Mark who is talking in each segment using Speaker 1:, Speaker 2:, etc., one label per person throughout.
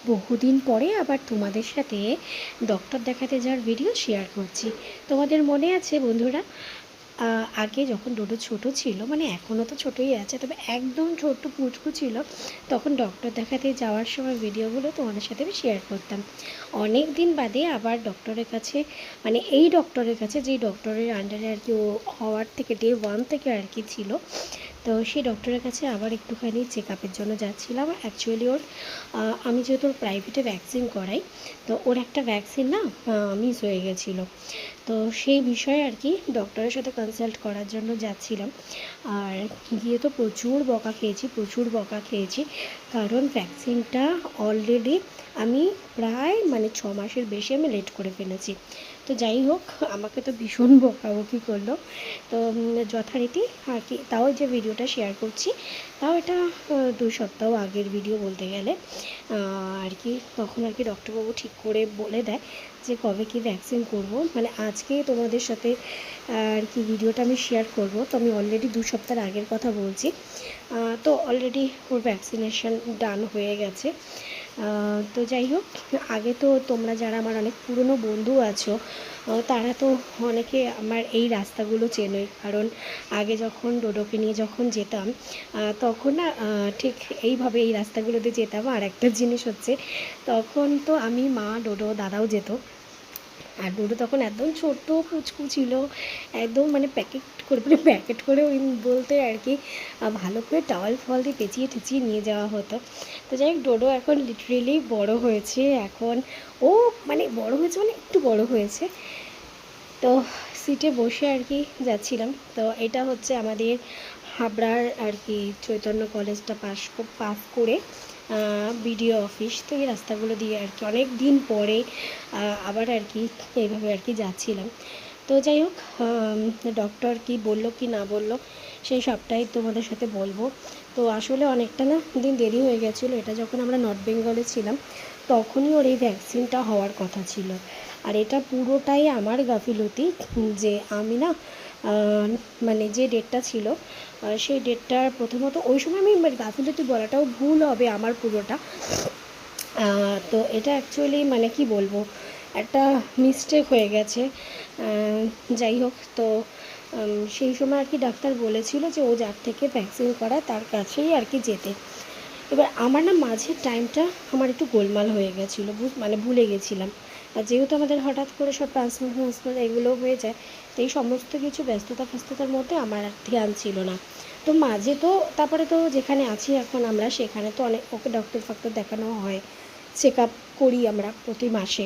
Speaker 1: বহুদিন পরে আবার তোমাদের সাথে ডক্টর দেখাতে যাওয়ার ভিডিও শেয়ার করছি। তোমাদের মনে আছে বন্ধুরা, আগে যখন ডোডো ছোট ছিল, মানে এখনও তো ছোটোই আছে, তবে একদম ছোট্ট পুচকু ছিল, তখন ডক্টর দেখাতে যাওয়ার সময় ভিডিওগুলো তোমাদের সাথে আমি শেয়ার করতাম। অনেক দিন বাদে আবার ডক্টরের কাছে, মানে এই ডক্টরের কাছে, যেই ডক্টরের আন্ডারে আর কি ও হওয়ার থেকে ডে 1 থেকে আর কি ছিল, তো সেই ডক্টরের কাছে আবার একটুখানি চেক আপের জন্য যাচ্ছিলাম। অ্যাকচুয়ালি ওর আমি যেহেতু ওর প্রাইভেটে ভ্যাকসিন করাই, তো ওর একটা ভ্যাকসিন না মিস হয়ে গেছিলো। তো সেই বিষয়ে আর কি ডক্টরের সাথে কনসাল্ট করার জন্য যাচ্ছিলাম। আর গিয়ে তো প্রচুর বকা খেয়েছি, কারণ ভ্যাকসিনটা অলরেডি আমি প্রায় মানে 6 মাসের বেশি আমি লেট করে ফেলেছি। তো যাই হোক, আমাকে তো ভীষণ বকাবকি করলো। তো যথারীতি আর কি, তাও যে ভিডিওটা শেয়ার করছি, তাও এটা 2 সপ্তাহ আগের ভিডিও বলতে গেলে আর কি। তখন আর কি ডক্টরবাবু ঠিক করে বলে দেয় যে কবে কি ভ্যাকসিন করব, মানে আজকে তোমাদের সাথে আর কি ভিডিওটা আমি শেয়ার করব। তো আমি অলরেডি 2 সপ্তাহ আগের কথা বলছি। তো অলরেডি ওর ভ্যাকসিনেশন ডান হয়ে গেছে। তো যাই হোক, আগে তো তোমরা যারা আমার অনেক পুরনো বন্ধু আছো, তারা তো অনেকে আমার এই রাস্তাগুলো চেনোই, কারণ আগে যখন ডোডোকে নিয়ে যখন যেতাম, তখন না ঠিক এইভাবে এই রাস্তাগুলোতে যেতাম। আর একটা জিনিস হচ্ছে, তখন তো আমি, মা, ডোডো, দাদাও যেত। আর ডোডো তখন একদম ছোট্ট পুচকু ছিল, একদম মানে প্যাকেট করে ওই বলতে আর কি, ভালো করে টাওয়াল ফল দিয়ে পেঁচিয়ে ঠেচিয়ে নিয়ে যাওয়া হতো। তো যাই হোক, ডোডো এখন লিটারেলি বড় হয়েছে। এখন ও মানে বড় হয়েছে, মানে একটু বড় হয়েছে। তো সিটে বসে আর কি যাচ্ছিলাম। তো এটা হচ্ছে আমাদের হাবড়ার আর কি চৈতন্য কলেজটা পাস করে বিডিও অফিস। তো এই রাস্তাগুলো দিয়ে আর কি অনেক দিন পরে আবার আর কি এইভাবে আর কি যাচ্ছিলাম। তো যাই হোক, ডক্টর কি বলল কি না বলল সেই সবটাই তোমাদের সাথে বলবো। তো আসলে অনেকটা না দিন দেরি হয়ে গেছিলো। এটা যখন আমরা নর্থ বেঙ্গলে ছিলাম, তখনই ওর এই ভ্যাকসিনটা হওয়ার কথা ছিল। আর এটা পুরোটাই আমার গাফিলতি, যে আমি না মানে যে ডেটটা ছিল, সেই ডেটটার প্রথমত ওই সময় আমি গাফিলতি বলাটাও ভুল হবে আমার পুরোটা। তো এটা অ্যাকচুয়ালি মানে কি বলবো, একটা মিস্টেক হয়ে গেছে। যাই হোক, তো সেই সময় আর কি ডাক্তার বলেছিল যে ও যার থেকে ভ্যাকসিন করায় তার কাছেই আর কি যেতে। এবার আমার না মাঝের টাইমটা আমার একটু গোলমাল হয়ে গেছিলো, মানে ভুলে গেছিলাম। আর যেহেতু আমাদের হঠাৎ করে সব ট্রান্সফার এগুলো হয়ে যায়, তো এই সমস্ত কিছু ব্যস্ততার মধ্যে আমার আর ধ্যান ছিল না। তো মাঝে তো তারপরে তো যেখানে আছি এখন আমরা, সেখানে তো অনেক ওকে ডক্টর দেখানো হয়, চেক আপ করি আমরা প্রতি মাসে।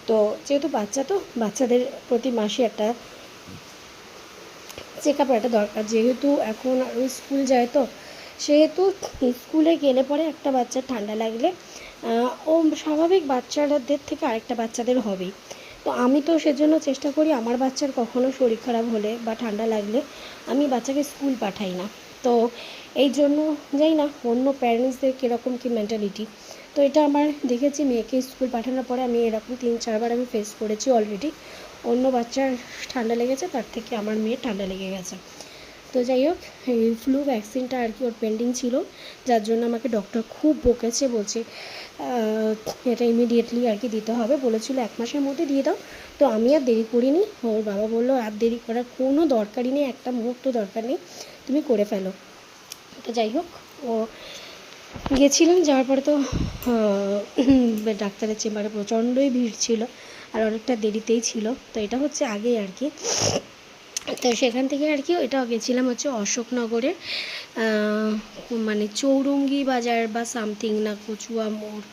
Speaker 1: তো যেহেতু বাচ্চা, তো বাচ্চাদের প্রতি মাসে একটা চেক আপ একটা দরকার। যেহেতু এখন ওই স্কুল যায়, তো সেহেতু স্কুলে গেলে পরে একটা বাচ্চার ঠান্ডা লাগলে ও স্বাভাবিক বাচ্চাদের থেকে আরেকটা বাচ্চাদের হবেই। তো আমি তো সেজন্য চেষ্টা করি আমার বাচ্চার কখনো শরীর খারাপ হলে বা ঠান্ডা লাগলে আমি বাচ্চাকে স্কুল পাঠাই না। তো এই জন্য যাই না অন্য প্যারেন্টসদের কীরকম কী মেন্টালিটি। তো এটা আমার দেখেছি, মেয়েকে স্কুল পাঠানোর পরে আমি এরকম 3-4বার আমি ফেস করেছি অলরেডি। অন্য বাচ্চার ঠান্ডা লেগেছে, তার থেকে আমার মেয়ের ঠান্ডা লেগে গেছে। তো যাই হোক, এই ফ্লু ভ্যাকসিনটা আর কি ওর পেন্ডিং ছিল, যার জন্য আমাকে ডক্টর খুব বকেছে, বলছে এটা ইমিডিয়েটলি আর কি দিতে হবে, বলেছিল 1 মাসের মধ্যে দিয়ে দাও। তো আমি আর দেরি করিনি। ওর বাবা বললো আর দেরি করার কোনো দরকারই নেই, একটা মুহূর্ত দরকার নেই, তুমি করে ফেলো। তো যাই হোক, ও গেছিলাম, যাওয়ার পরে তো ডাক্তারের চেম্বারে প্রচণ্ডই ভিড় ছিল, আর অনেকটা দেরিতেই ছিল। তো এটা হচ্ছে আগেই আর কি। তো সেখান থেকে আর কি ওইটা গেছিলাম হচ্ছে অশোকনগরে, মানে চৌরঙ্গি বাজার বা সামথিং, না কচুয়া মোড়,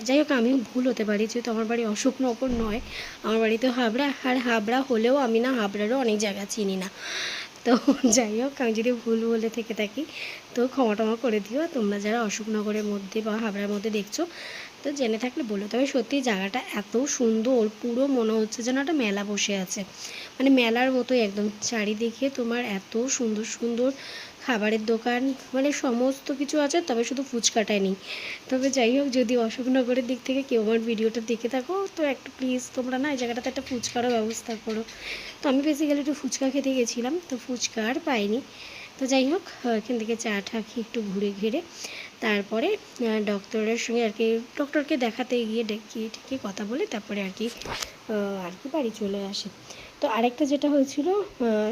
Speaker 1: যাই হোক আমি ভুল হতে পারি, যেহেতু আমার বাড়ি অশোকনগর নয়, আমার বাড়ি তো হাবড়া। আর হাবড়া হলেও আমি না হাবড়ারও অনেক জায়গা চিনি না। তো যাই হোক, আমি যদি ভুল বলে থেকে থাকি তো ক্ষমা করে দিও। তোমরা যারা অশোকনগরের মধ্যে বা হাবড়ার মধ্যে দেখছো, তো জেনে থাকলে বলো। তবে সত্যি জায়গাটা এত সুন্দর, পুরো মনে হচ্ছে যেন একটা মেলা বসে আছে, মানে মেলার মতোই একদম। চারিদিকে তোমার এত সুন্দর সুন্দর খাবারের দোকান, মানে সমস্ত কিছু আছে, তবে শুধু ফুচকাটাই নেই। তবে যাই হোক, যদি অশোকনগরের দিক থেকে কেউ আমার ভিডিওটা দেখে থাকো, তো একটু প্লিজ তোমরা না এই জায়গাটাতে একটা ফুচকারও ব্যবস্থা করো। তো আমি বেসিক্যালি একটু ফুচকা খেতে গেছিলাম, তো ফুচকা আর পাইনি। তো যাই হোক, এখান থেকে চা টা খেয়ে একটু ঘুরে ঘিরে তারপরে ডক্টরের সঙ্গে আর কি ডক্টরকে দেখাতে গিয়ে ডেকে ঠেকে কথা বলে তারপরে আর কি বাড়ি চলে আসে। তো আরেকটা যেটা হয়েছিল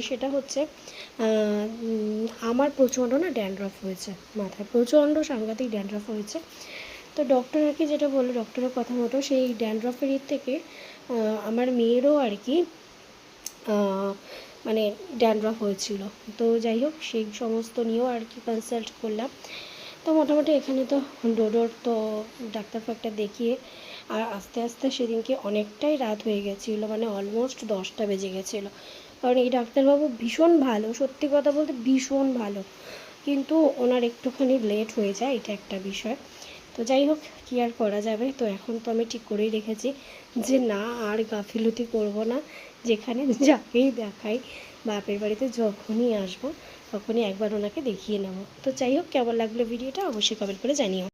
Speaker 1: সেটা হচ্ছে আমার প্রচণ্ড না ড্যান্ড্রফ হয়েছে, মাথায় প্রচণ্ড সাংঘাতিক ড্যান্ড্রফ হয়েছে। তো ডক্টর আর কি যেটা বললো, ডক্টরের কথা মতো সেই ড্যান্ড্রফের থেকে আমার মেয়েরও আর কি মানে ড্যান্ড্রফ হয়েছিল। তো যাই হোক, সেই সমস্ত নিয়েও আর কি কনসাল্ট করলাম। তো মোটামুটি এখানে তো ডোডোর তো ডাক্তার ফাক্তার দেখিয়ে আর আস্তে আস্তে সেদিনকে অনেকটাই রাত হয়ে গেছিলো, মানে অলমোস্ট 10টা বেজে গেছিলো। কারণ এই ডাক্তারবাবু ভীষণ ভালো, সত্যি কথা বলতে ভীষণ ভালো, কিন্তু ওনার একটুখানি লেট হয়ে যায়, এটা একটা বিষয়। তো যাই হোক, কী আর করা যাবে। তো এখন তো আমি ঠিক করেই রেখেছি যে না আর গাফিলতি করব না, যেখানে যাকেই দেখাই বাপের বাড়িতে যখনই আসবো তখনই একবার ওনাকে দেখিয়ে নেব। তো যাই হোক, কেমন লাগলো ভিডিওটা অবশ্যই কমেন্ট করে জানিও।